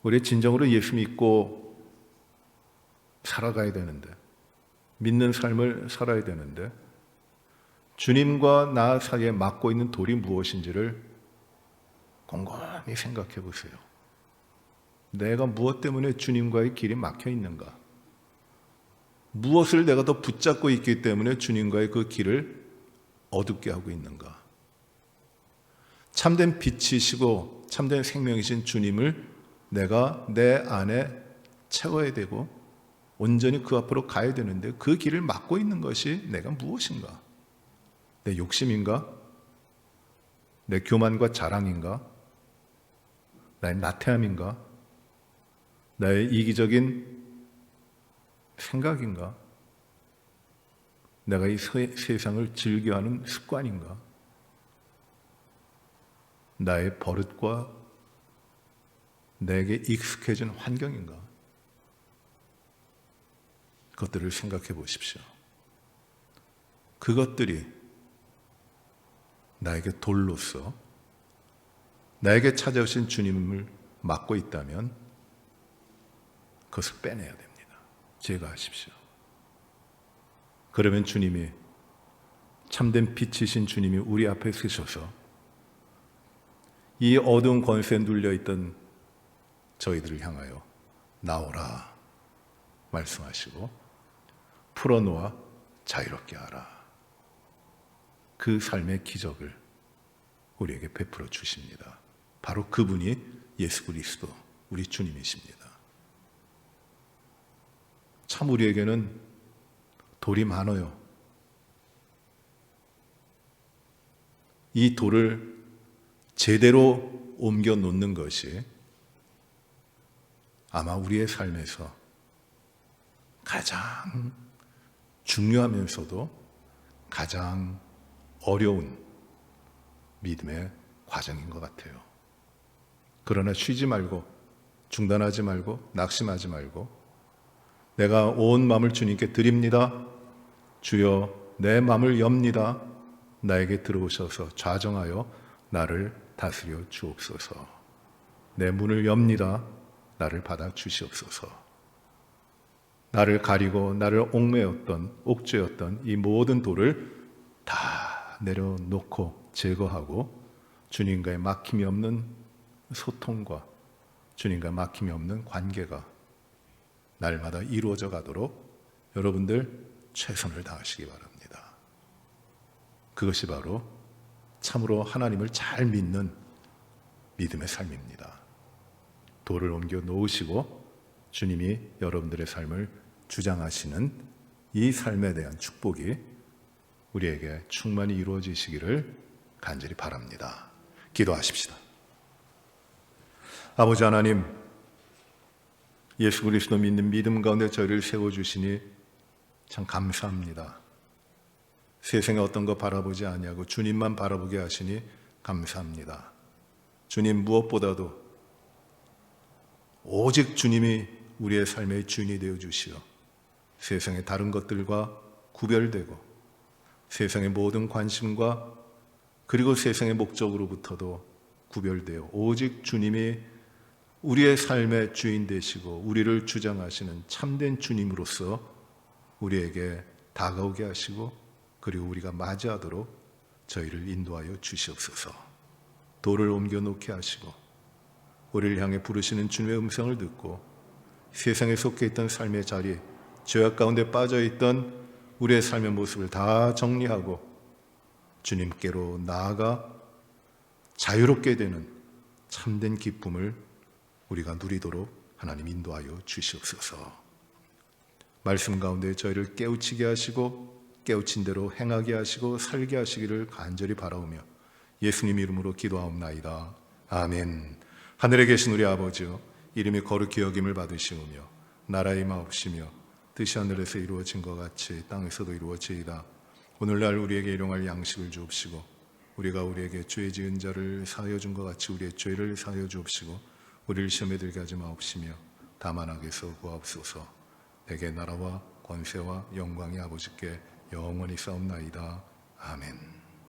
우리 진정으로 예수 믿고 살아가야 되는데, 믿는 삶을 살아야 되는데 주님과 나 사이에 막고 있는 돌이 무엇인지를 곰곰이 생각해 보세요. 내가 무엇 때문에 주님과의 길이 막혀 있는가? 무엇을 내가 더 붙잡고 있기 때문에 주님과의 그 길을 어둡게 하고 있는가? 참된 빛이시고 참된 생명이신 주님을 내가 내 안에 채워야 되고 온전히 그 앞으로 가야 되는데 그 길을 막고 있는 것이 내가 무엇인가? 내 욕심인가? 내 교만과 자랑인가? 나의 나태함인가? 나의 이기적인 생각인가? 내가 이 세상을 즐겨하는 습관인가? 나의 버릇과 내게 익숙해진 환경인가? 그것들을 생각해 보십시오. 그것들이 나에게 돌로서 나에게 찾아오신 주님을 막고 있다면 그것을 빼내야 됩니다. 제거하십시오. 그러면 주님이, 참된 빛이신 주님이 우리 앞에 서셔서 이 어두운 권세에 눌려있던 저희들을 향하여 나오라 말씀하시고 풀어놓아 자유롭게 하라. 그 삶의 기적을 우리에게 베풀어 주십니다. 바로 그분이 예수 그리스도 우리 주님이십니다. 참 우리에게는 돌이 많아요. 이 돌을 제대로 옮겨 놓는 것이 아마 우리의 삶에서 가장 중요하면서도 가장 어려운 믿음의 과정인 것 같아요. 그러나 쉬지 말고, 중단하지 말고, 낙심하지 말고, 내가 온 마음을 주님께 드립니다. 주여, 내 마음을 엽니다. 나에게 들어오셔서 좌정하여 나를 다스려 주옵소서. 내 문을 엽니다. 나를 받아 주시옵소서. 나를 가리고 나를 옥매였던, 옥죄였던 이 모든 돌을 다 내려놓고 제거하고 주님과의 막힘이 없는 소통과 주님과 막힘이 없는 관계가 날마다 이루어져 가도록 여러분들 최선을 다하시기 바랍니다. 그것이 바로 참으로 하나님을 잘 믿는 믿음의 삶입니다. 돌을 옮겨 놓으시고 주님이 여러분들의 삶을 주장하시는 이 삶에 대한 축복이 우리에게 충만히 이루어지시기를 간절히 바랍니다. 기도하십시다. 아버지 하나님, 예수 그리스도 믿는 믿음 가운데 저희를 세워주시니 참 감사합니다. 세상에 어떤 거 바라보지 아니하고 주님만 바라보게 하시니 감사합니다. 주님, 무엇보다도 오직 주님이 우리의 삶의 주인이 되어주시어 세상의 다른 것들과 구별되고 세상의 모든 관심과 그리고 세상의 목적으로부터도 구별되어 오직 주님이 우리의 삶의 주인 되시고 우리를 주장하시는 참된 주님으로서 우리에게 다가오게 하시고 그리고 우리가 맞이하도록 저희를 인도하여 주시옵소서. 돌을 옮겨 놓게 하시고 우리를 향해 부르시는 주님의 음성을 듣고 세상에 속해 있던 삶의 자리, 죄악 가운데 빠져 있던 우리의 삶의 모습을 다 정리하고 주님께로 나아가 자유롭게 되는 참된 기쁨을 우리가 누리도록 하나님 인도하여 주시옵소서. 말씀 가운데 저희를 깨우치게 하시고 깨우친 대로 행하게 하시고 살게 하시기를 간절히 바라오며 예수님 이름으로 기도하옵나이다. 아멘. 하늘에 계신 우리 아버지여, 이름이 거룩히 여김을 받으시오며 나라의 마옵시며 뜻이 하늘에서 이루어진 것 같이 땅에서도 이루어지이다. 오늘날 우리에게 일용할 양식을 주옵시고 우리가 우리에게 죄 지은 자를 사하여 준 것 같이 우리의 죄를 사하여 주옵시고 우리를 시험에 들게 하지 마옵시며 다만 악에서 구하옵소서. 내게 나라와 권세와 영광이 아버지께 영원히 싸움나이다. 아멘.